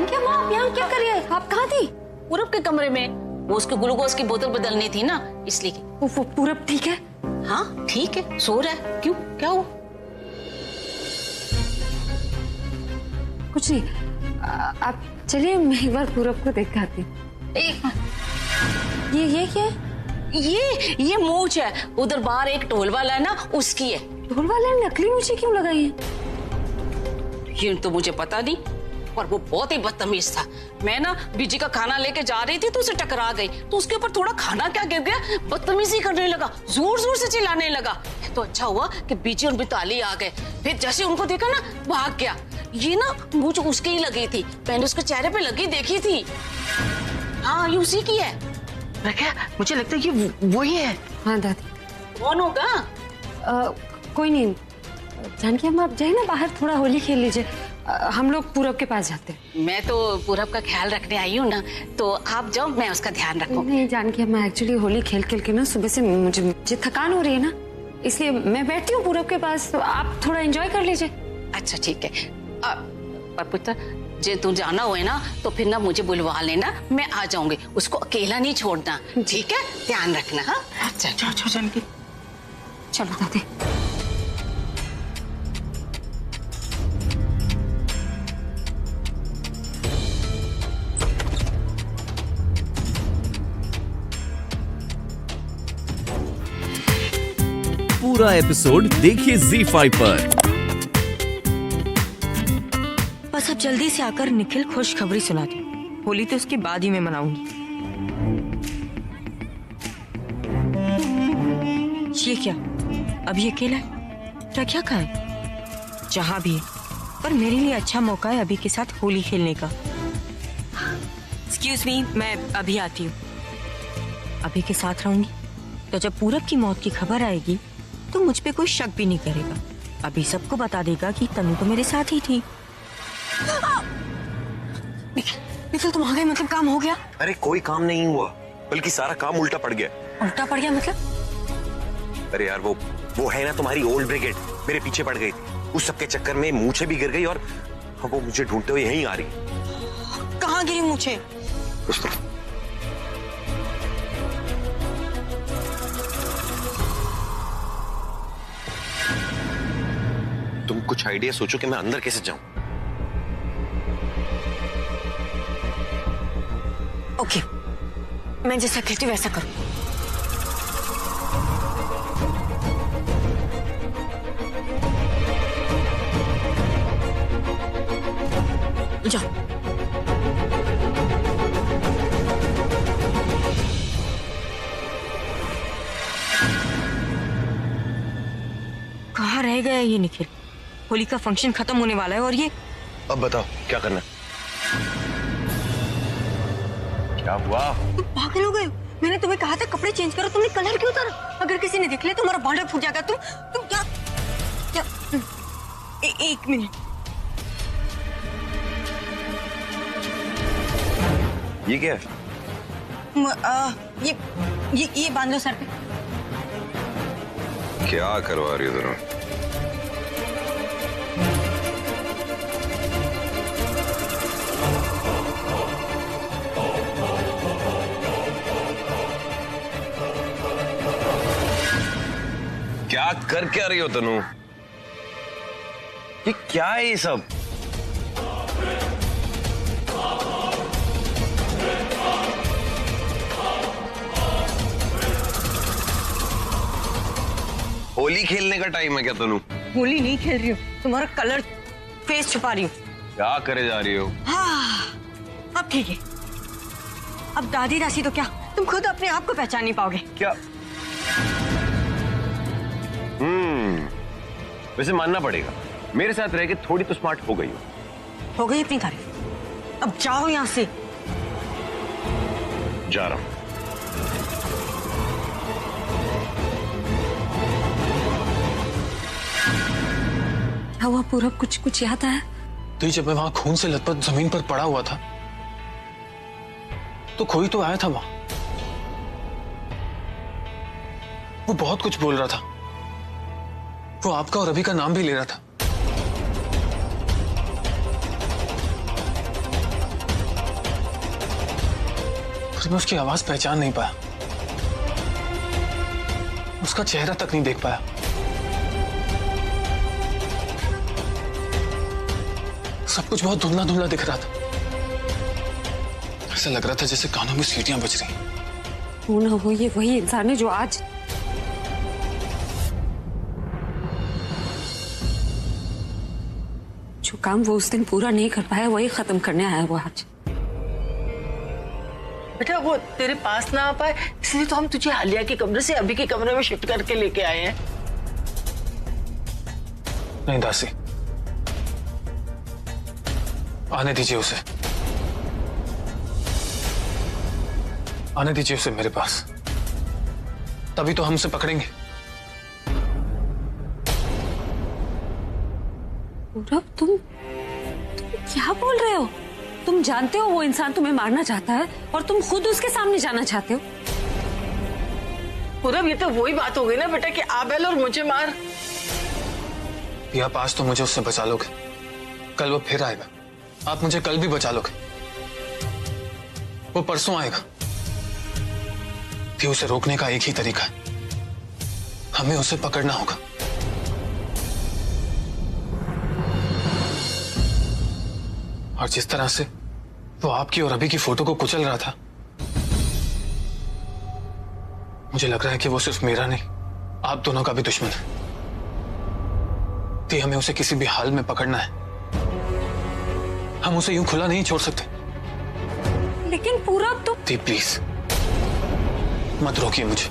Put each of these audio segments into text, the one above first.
जानकी अम्मा, आप यहाँ क्या कर रही है? आप कहाँ थी? पूरब के कमरे में। वो उसके ग्लूकोज की बोतल बदलनी थी ना, इसलिए। वो पूरब ठीक है? हाँ ठीक है, सो रहा है। क्यों, क्या हुआ? कुछ नहीं। आप चलिए, मैं एक बार पूरब को देख के आती हूँ। ये क्या है? ये मूंछ है। उधर बाहर एक ढोल वाला है ना, उसकी है। ढोल वाले ने नकली मूछें क्यों लगाई है? ये तो मुझे पता नहीं, पर वो बहुत ही बदतमीज था। मैं ना बीजी का खाना लेके जा रही थी तो उसे टकरा गई, तो उसके ऊपर थोड़ा खाना क्या गिर गया, बदतमीजी करने लगा, जोर जोर से चिल्लाने लगा। तो अच्छा हुआ कि बीजी और मिताली आ गए। फिर जैसे उनको देखा ना, भाग गया। ये ना मूंछ उसके ही लगी थी, मैंने उसके चेहरे पे लगी देखी थी। हाँ, ये उसी की है। क्या? मुझे लगता है ये वही है। हाँ दादी। कौन होगा? कोई नहीं। जानकी अम्मा, आप जाए ना बाहर, थोड़ा होली खेल लीजिए। हम लोग पूरब के पास जाते हैं। मैं तो पूरब का ख्याल रखने आई हूँ ना, तो आप जाओ, मैं उसका ध्यान रखूँ। नहीं जानकी अम्मा, एक्चुअली होली खेल खेल के ना सुबह से मुझे थकान हो रही है ना, इसलिए मैं बैठती हूँ पूरब के पास, तो आप थोड़ा एंजॉय कर लीजिए। अच्छा ठीक है। पर पुत्र, जे तू जाना हुए ना तो फिर ना मुझे बुलवा लेना, मैं आ जाऊंगी। उसको अकेला नहीं छोड़ना, ठीक है? ध्यान रखना। हाँ चलो जानकी। चलो दादी। पूरा एपिसोड देखिए ZEE5 पर। बस अब जल्दी से आकर निखिल खुशखबरी सुना दे। होली तो उसके बाद ही मैं मनाऊंगी। ये क्या, अभी अकेला है? प्रज्ञा कहाँ है? जहाँ भी है, पर मेरे लिए अच्छा मौका है अभी के साथ होली खेलने का। एक्सक्यूज मी, मैं अभी आती हूँ। अभी के साथ रहूंगी तो जब पूरब की मौत की खबर आएगी तो मुझ पे कोई शक भी नहीं करेगा। अभी सबको बता देगा कि तनु तो मेरे साथ ही थी। निखिल तुम आ गए, मतलब काम हो गया? अरे कोई काम नहीं हुआ, बल्कि सारा काम उल्टा पड़ गया। उल्टा पड़ गया मतलब? अरे यार वो है ना तुम्हारी ओल्ड ब्रिगेड, मेरे पीछे पड़ गई थी। उस सब के चक्कर में मूछें भी गिर गई और वो मुझे ढूंढते हुए यहीं आ रही। कहाँ गिरी मूछें? कुछ तो तुम कुछ आइडिया सोचो कि मैं अंदर कैसे जाऊं। ओके, मैं जैसा कहती हूँ वैसा करूँ। जाओ। कहाँ रह गया ये निखिल? होली का फंक्शन खत्म होने वाला है और ये। अब बताओ क्या करना है? क्या हुआ? तुम पागल हो गए? मैंने तुम्हें कहा था कपड़े चेंज करो, तुमने कलर क्यों उतारा? अगर किसी ने देख लिया तो तुम्हारा बॉर्डर फूट जाएगा। तुम क्या एक मिनट। ये क्या है? ये बांध लो सर पे। क्या करवा रही हो दोनों? क्या कर क्या रही हो तनु? ये क्या है ये सब? होली खेलने का टाइम है क्या तनु? होली नहीं खेल रही हूँ, तुम्हारा कलर फेस छुपा रही हूँ। क्या करे जा रही हो? हाँ, अब ठीक है। अब दादी दासी तो क्या, तुम खुद अपने आप को पहचान नहीं पाओगे। क्या? वैसे मानना पड़ेगा, मेरे साथ रह के थोड़ी तो स्मार्ट हो गई हो गई अपनी तारीफ। अब जाओ यहाँ से। जा रहा हूं। क्या हुआ पूरब, कुछ याद आया? तो जब मैं वहां खून से लथपथ जमीन पर पड़ा हुआ था तो कोई तो आया था वहां। वो बहुत कुछ बोल रहा था। वो आपका और अभी का नाम भी ले रहा था। और मैं उसकी आवाज पहचान नहीं पाया, उसका चेहरा तक नहीं देख पाया। सब कुछ बहुत धुंधला धुंधला दिख रहा था। ऐसा लग रहा था जैसे कानों में सीटियां बज रही। वो ना हो, ये वही इंसान है जो आज जो काम वो उस दिन पूरा नहीं कर पाया वही खत्म करने आया वो आज। बेटा वो तेरे पास ना आ पाए इसलिए तो हम तुझे हालिया के कमरे से अभी के कमरे में शिफ्ट करके लेके आए हैं। नहीं दासी, आने दीजिए उसे, आने दीजिए उसे मेरे पास, तभी तो हम उसे पकड़ेंगे। पूरब तुम क्या बोल रहे हो? तुम जानते हो वो इंसान तुम्हें मारना चाहता है और तुम खुद उसके सामने जाना चाहते हो। पूरब ये तो वही बात हो गई ना बेटा कि आबेल और मुझे मार। या आप आज तो मुझे उससे बचा लोगे, कल वो फिर आएगा। आप मुझे कल भी बचा लोगे, वो परसों आएगा। कि उसे रोकने का एक ही तरीका है, हमें उसे पकड़ना होगा। और जिस तरह से वो आपकी और अभी की फोटो को कुचल रहा था, मुझे लग रहा है कि वो सिर्फ मेरा नहीं, आप दोनों का भी दुश्मन है। तो हमें उसे किसी भी हाल में पकड़ना है। हम उसे यूं खुला नहीं छोड़ सकते। लेकिन पूरब तो प्लीज मत रोकिए मुझे।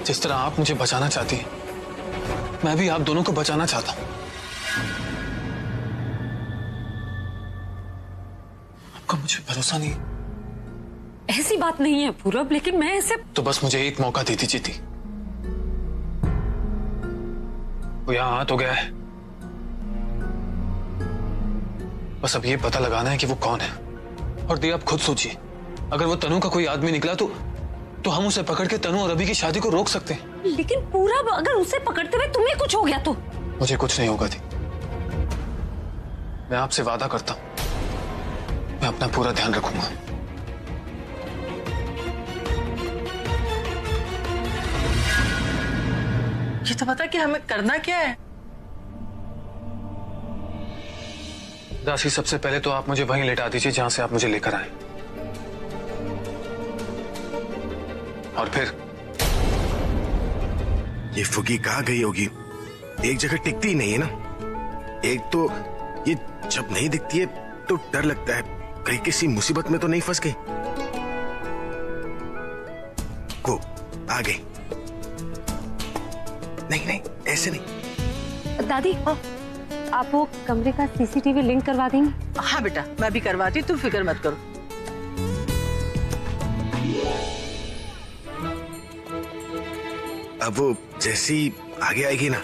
जिस तरह आप मुझे बचाना चाहती हैं, मैं भी आप दोनों को बचाना चाहता हूं। आपका मुझे भरोसा नहीं? ऐसी बात नहीं है पूरब, लेकिन मैं ऐसे तो बस मुझे एक मौका दे दीजिए थी। वो यहां आ तो गया है, बस अब ये पता लगाना है कि वो कौन है। और दी आप खुद सोचिए, अगर वो तनु का कोई आदमी निकला तो हम उसे पकड़ के तनु और अभी की शादी को रोक सकते हैं। लेकिन पूरब अगर उसे पकड़ते हुए तुम्हें कुछ हो गया तो? मुझे कुछ नहीं होगा थी, मैं आपसे वादा करता हूं, मैं अपना पूरा ध्यान रखूंगा। ये तो पता कि हमें करना क्या है। दासी, सबसे पहले तो आप मुझे वहीं लेटा दीजिए जहां से आप मुझे लेकर आए, और फिर ये फुगी कहाँ गई होगी? एक जगह टिकती ही नहीं है ना। एक तो ये जब नहीं दिखती है तो डर लगता है कहीं किसी मुसीबत में तो नहीं फंस गई। वो आ गई। नहीं नहीं ऐसे नहीं। दादी, आप वो कमरे का सीसीटीवी लिंक करवा देंगे? हाँ बेटा मैं भी करवाती, तुम फिक्र मत करो। अब वो जैसी आगे आएगी ना,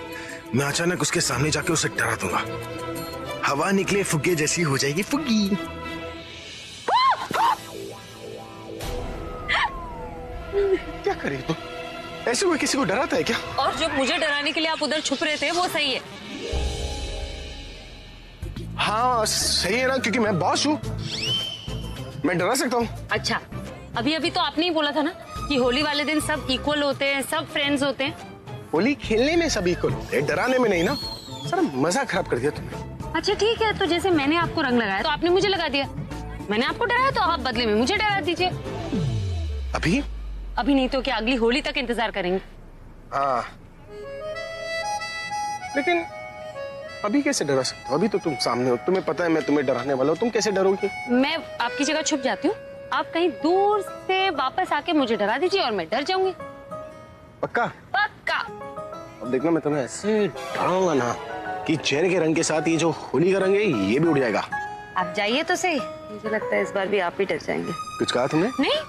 मैं अचानक उसके सामने जाके उसे डरा दूंगा। हवा निकले फुग्गे जैसी हो जाएगी फुग्गी। क्या करे तू? ऐसे कोई किसी को डराता है क्या? और जो मुझे डराने के लिए आप उधर छुप रहे थे वो सही है। हाँ सही है ना, क्योंकि मैं बॉस हूँ, मैं डरा सकता हूँ। अच्छा, अभी अभी तो आपने ही बोला था ना कि होली वाले दिन सब इक्वल होते हैं, सब फ्रेंड्स होते हैं। होली खेलने में सब इक्वल होते हैं, डराने में नहीं ना। सारा मजा खराब कर दिया तुमने। अच्छा ठीक है, तो जैसे मैंने आपको रंग लगाया तो आपने मुझे लगा दिया, मैंने आपको डराया तो आप बदले में मुझे डरा दीजिए। अभी अभी नहीं तो क्या अगली होली तक इंतजार करेंगे? हाँ, लेकिन अभी कैसे डरा सकते हो? अभी तो तुम सामने हो, तुम्हें पता है मैं तुम्हें डराने वाला हूँ, तुम कैसे डरोगे? मैं आपकी जगह छुप जाती हूँ, आप कहीं दूर से वापस आके मुझे डरा दीजिए और मैं डर जाऊंगी। पक्का? पक्का। अब देखना मैं तुम्हें ऐसे डराऊंगा ना कि चेहरे के रंग के साथ ये जो होली का रंग है ये भी उड़ जाएगा। आप जाइए तो सही, मुझे लगता है इस बार भी आप ही डर जाएंगे। कुछ कहा तुमने? नहीं,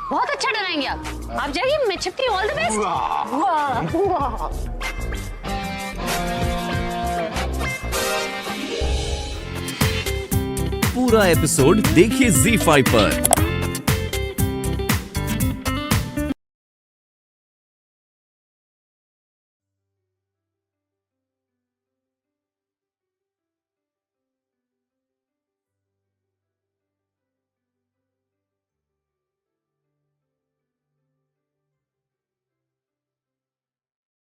बहुत अच्छा डराएंगे आप जाइए, मैं छिपती हूँ। All the best. पूरा एपिसोड देखिए ZEE5 पर।